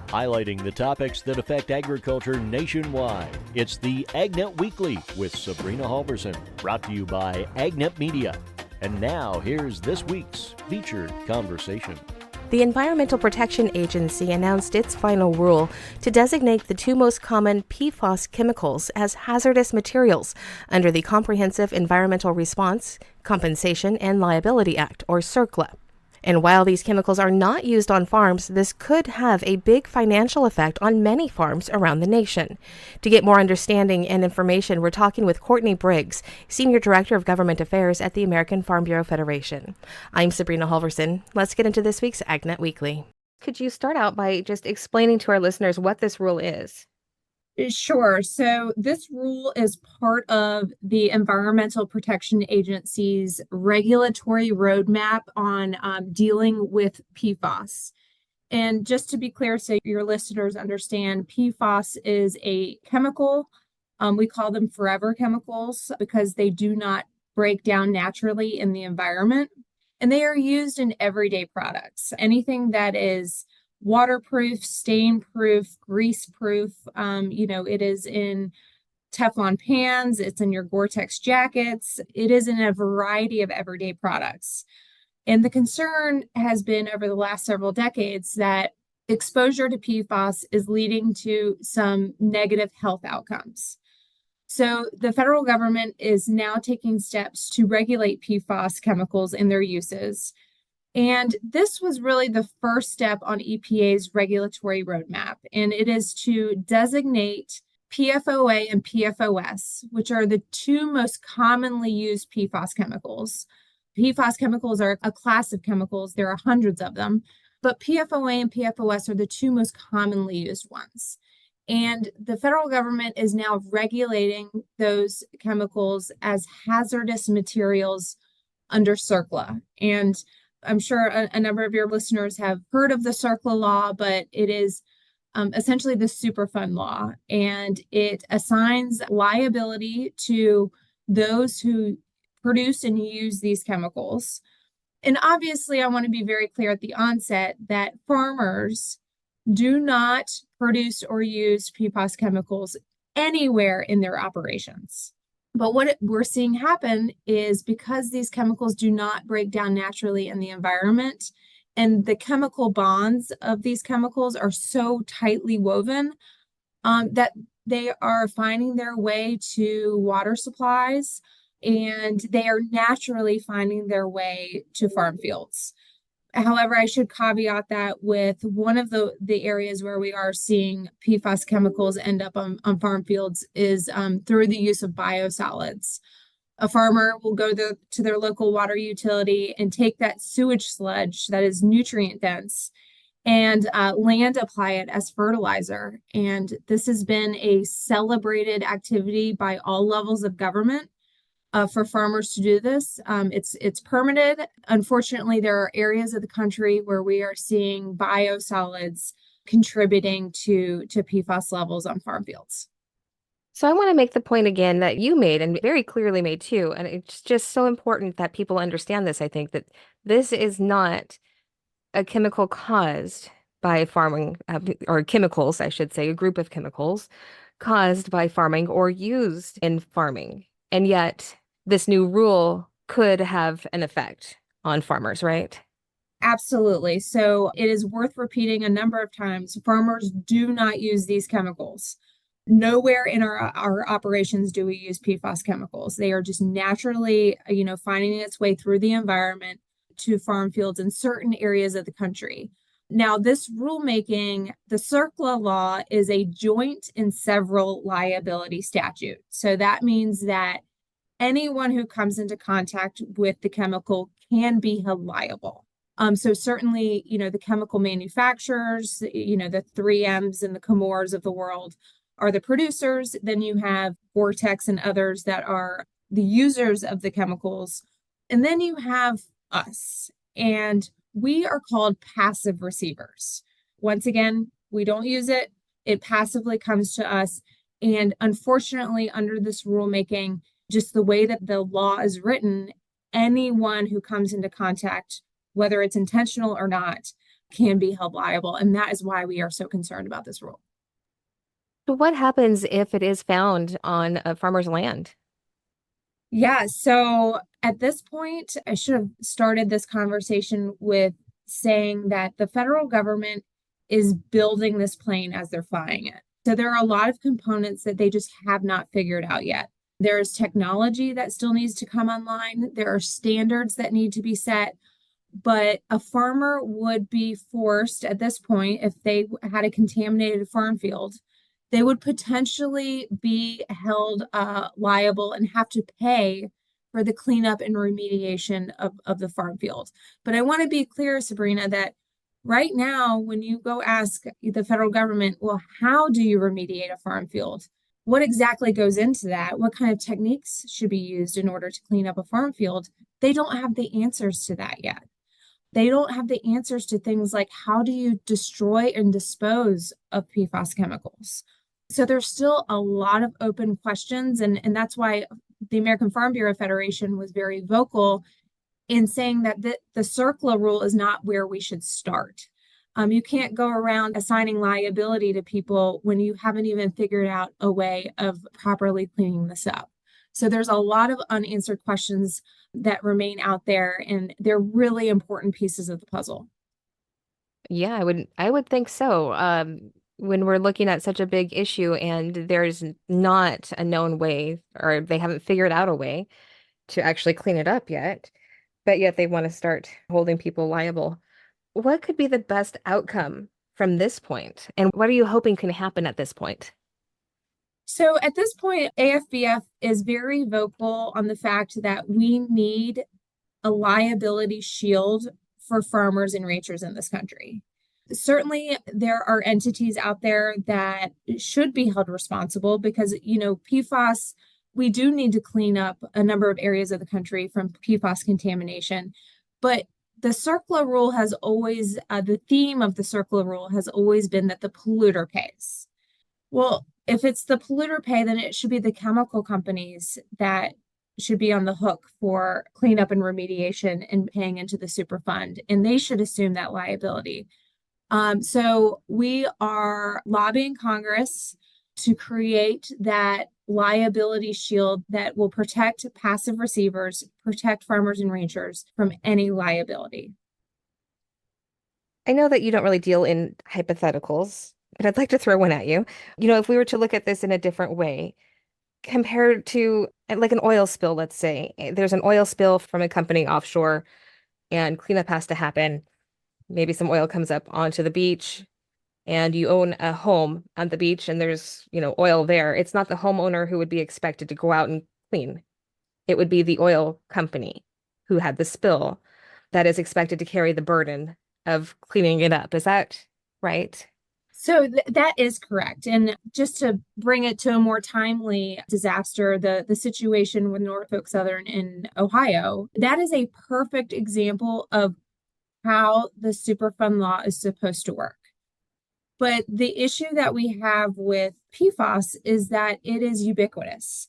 highlighting the topics that affect agriculture nationwide. It's the AgNet Weekly with Sabrina Halverson, brought to you by AgNet Media. And now, here's this week's featured conversation. The Environmental Protection Agency announced its final rule to designate the two most common PFAS chemicals as hazardous materials under the Comprehensive Environmental Response, Compensation, and Liability Act, or CERCLA. And while these chemicals are not used on farms, this could have a big financial effect on many farms around the nation. To get more understanding and information, we're talking with Courtney Briggs, Senior Director of Government Affairs at the American Farm Bureau Federation. I'm Sabrina Halverson. Let's get into this week's AgNet Weekly. Could you start out by just explaining to our listeners what this rule is? Sure. So this rule is part of the Environmental Protection Agency's regulatory roadmap on dealing with PFAS. And just to be clear, so your listeners understand, PFAS is a chemical. We call them forever chemicals because they do not break down naturally in the environment. And they are used in everyday products. Anything that is waterproof, stain-proof, grease-proof. It is in Teflon pans, it's in your Gore-Tex jackets, it is in a variety of everyday products. And the concern has been over the last several decades that exposure to PFAS is leading to some negative health outcomes. So the federal government is now taking steps to regulate PFAS chemicals in their uses. And this was really the first step on EPA's regulatory roadmap, and it is to designate PFOA and PFOS, which are the two most commonly used PFAS chemicals. PFAS chemicals are a class of chemicals. There are hundreds of them, but PFOA and PFOS are the two most commonly used ones. And the federal government is now regulating those chemicals as hazardous materials under CERCLA. And I'm sure a number of your listeners have heard of the CERCLA law, but it is essentially the Superfund law, and it assigns liability to those who produce and use these chemicals. And obviously, I want to be very clear at the onset that farmers do not produce or use PFAS chemicals anywhere in their operations. But what we're seeing happen is because these chemicals do not break down naturally in the environment, and the chemical bonds of these chemicals are so tightly woven that they are finding their way to water supplies, and they are naturally finding their way to farm fields. However, I should caveat that with one of the areas where we are seeing PFAS chemicals end up on farm fields is through the use of biosolids. A farmer will go to their local water utility and take that sewage sludge that is nutrient dense and land apply it as fertilizer. And this has been a celebrated activity by all levels of government. For farmers to do this. It's permitted. Unfortunately, there are areas of the country where we are seeing biosolids contributing to PFAS levels on farm fields. So I want to make the point again that you made and very clearly made too. And it's just so important that people understand this. I think that this is not a chemical caused by farming, or chemicals, I should say, a group of chemicals caused by farming or used in farming. And yet this new rule could have an effect on farmers, right? Absolutely. So it is worth repeating a number of times. Farmers do not use these chemicals. Nowhere in our operations do we use PFAS chemicals. They are just naturally, finding its way through the environment to farm fields in certain areas of the country. Now, this rulemaking, the CERCLA law, is a joint and several liability statute. So that means that anyone who comes into contact with the chemical can be held liable. So certainly, the chemical manufacturers, the 3Ms and the Chemours of the world are the producers. Then you have Gore-Tex and others that are the users of the chemicals. And then you have us. And we are called passive receivers. Once again, we don't use it. It passively comes to us. And unfortunately, under this rulemaking, just the way that the law is written, anyone who comes into contact, whether it's intentional or not, can be held liable. And that is why we are so concerned about this rule. So what happens if it is found on a farmer's land? Yeah, so at this point, I should have started this conversation with saying that the federal government is building this plane as they're flying it. So there are a lot of components that they just have not figured out yet. There's technology that still needs to come online. There are standards that need to be set. But a farmer would be forced at this point, if they had a contaminated farm field, they would potentially be held liable and have to pay for the cleanup and remediation of the farm field. But I want to be clear, Sabrina, that right now, when you go ask the federal government, well, how do you remediate a farm field? What exactly goes into that? What kind of techniques should be used in order to clean up a farm field? They don't have the answers to that yet. They don't have the answers to things like how do you destroy and dispose of PFAS chemicals? So there's still a lot of open questions, and that's why the American Farm Bureau Federation was very vocal in saying that the CERCLA rule is not where we should start. You can't go around assigning liability to people when you haven't even figured out a way of properly cleaning this up. So there's a lot of unanswered questions that remain out there, and they're really important pieces of the puzzle. Yeah, I would think so. When we're looking at such a big issue and there's not a known way, or they haven't figured out a way to actually clean it up yet, but yet they want to start holding people liable. What could be the best outcome from this point? And what are you hoping can happen at this point? So at this point, AFBF is very vocal on the fact that we need a liability shield for farmers and ranchers in this country. Certainly, there are entities out there that should be held responsible because, PFAS, we do need to clean up a number of areas of the country from PFAS contamination. But the CERCLA rule has always, the theme of the CERCLA rule has always been that the polluter pays. Well, if it's the polluter pay, then it should be the chemical companies that should be on the hook for cleanup and remediation and paying into the Superfund, and they should assume that liability. So we are lobbying Congress to create that liability shield that will protect passive receivers, protect farmers and ranchers from any liability. I know that you don't really deal in hypotheticals, but I'd like to throw one at you. If we were to look at this in a different way, compared to like an oil spill, let's say, there's an oil spill from a company offshore and cleanup has to happen. Maybe some oil comes up onto the beach and you own a home on the beach and there's, oil there. It's not the homeowner who would be expected to go out and clean. It would be the oil company who had the spill that is expected to carry the burden of cleaning it up. Is that right? So that is correct. And just to bring it to a more timely disaster, the situation with Norfolk Southern in Ohio, that is a perfect example of how the Superfund law is supposed to work. But the issue that we have with PFAS is that it is ubiquitous.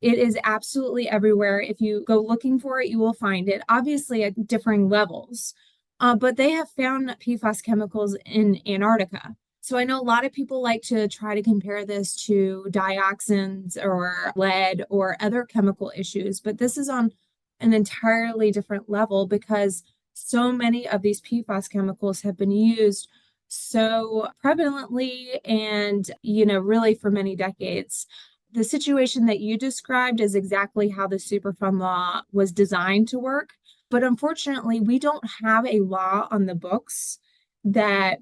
It is absolutely everywhere. If you go looking for it, you will find it, obviously at differing levels. But they have found PFAS chemicals in Antarctica. So I know a lot of people like to try to compare this to dioxins or lead or other chemical issues, but this is on an entirely different level because so many of these PFAS chemicals have been used so prevalently and, really for many decades. The situation that you described is exactly how the Superfund law was designed to work. But unfortunately, we don't have a law on the books that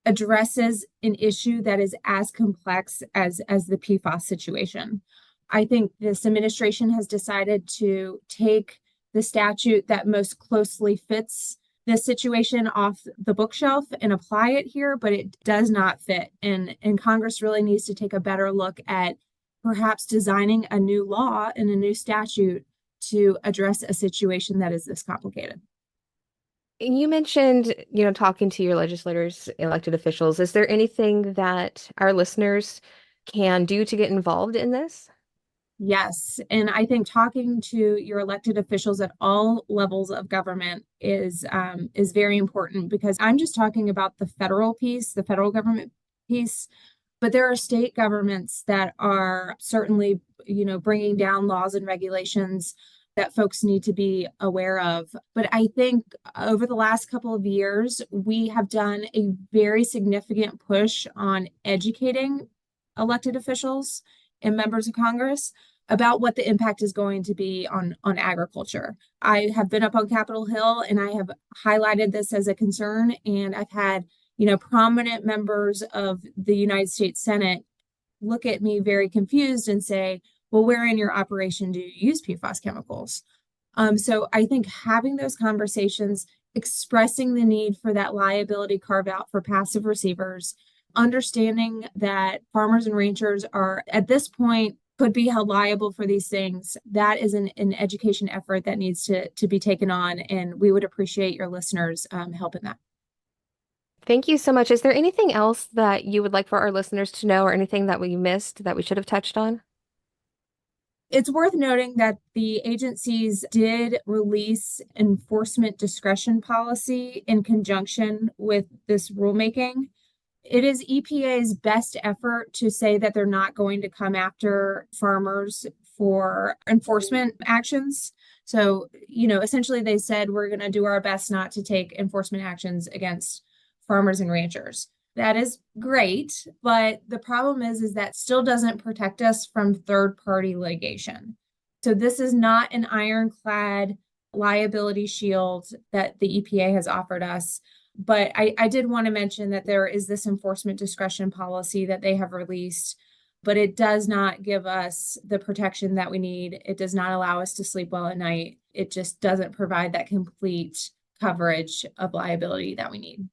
addresses an issue that is as complex as the PFAS situation. I think this administration has decided to take the statute that most closely fits this situation off the bookshelf and apply it here, but it does not fit. And Congress really needs to take a better look at perhaps designing a new law and a new statute to address a situation that is this complicated. You mentioned, talking to your legislators, elected officials. Is there anything that our listeners can do to get involved in this? Yes, and I think talking to your elected officials at all levels of government is very important, because I'm just talking about the federal piece, the federal government piece, but there are state governments that are certainly, bringing down laws and regulations that folks need to be aware of. But I think over the last couple of years, we have done a very significant push on educating elected officials and members of Congress about what the impact is going to be on agriculture. I have been up on Capitol Hill and I have highlighted this as a concern, and I've had, prominent members of the United States Senate look at me very confused and say, well, where in your operation do you use PFAS chemicals? So I think having those conversations, expressing the need for that liability carve out for passive receivers, understanding that farmers and ranchers are at this point could be held liable for these things, that is an education effort that needs to be taken on. And we would appreciate your listeners helping that. Thank you so much. Is there anything else that you would like for our listeners to know, or anything that we missed that we should have touched on? It's worth noting that the agencies did release enforcement discretion policy in conjunction with this rulemaking. It is EPA's best effort to say that they're not going to come after farmers for enforcement actions. So, essentially they said we're going to do our best not to take enforcement actions against farmers and ranchers. That is great, but the problem is that still doesn't protect us from third-party litigation. So this is not an ironclad liability shield that the EPA has offered us. But I did want to mention that there is this enforcement discretion policy that they have released, but it does not give us the protection that we need. It does not allow us to sleep well at night. It just doesn't provide that complete coverage of liability that we need.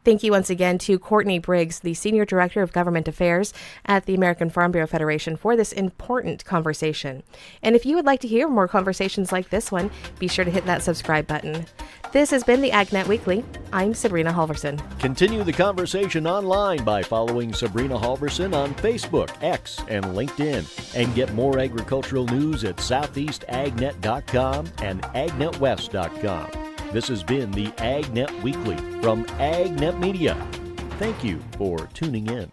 Thank you once again to Courtney Briggs, the Senior Director of Government Affairs at the American Farm Bureau Federation, for this important conversation. And if you would like to hear more conversations like this one, be sure to hit that subscribe button. This has been the AgNet Weekly. I'm Sabrina Halverson. Continue the conversation online by following Sabrina Halverson on Facebook, X, and LinkedIn. And get more agricultural news at southeastagnet.com and agnetwest.com. This has been the AgNet Weekly from AgNet Media. Thank you for tuning in.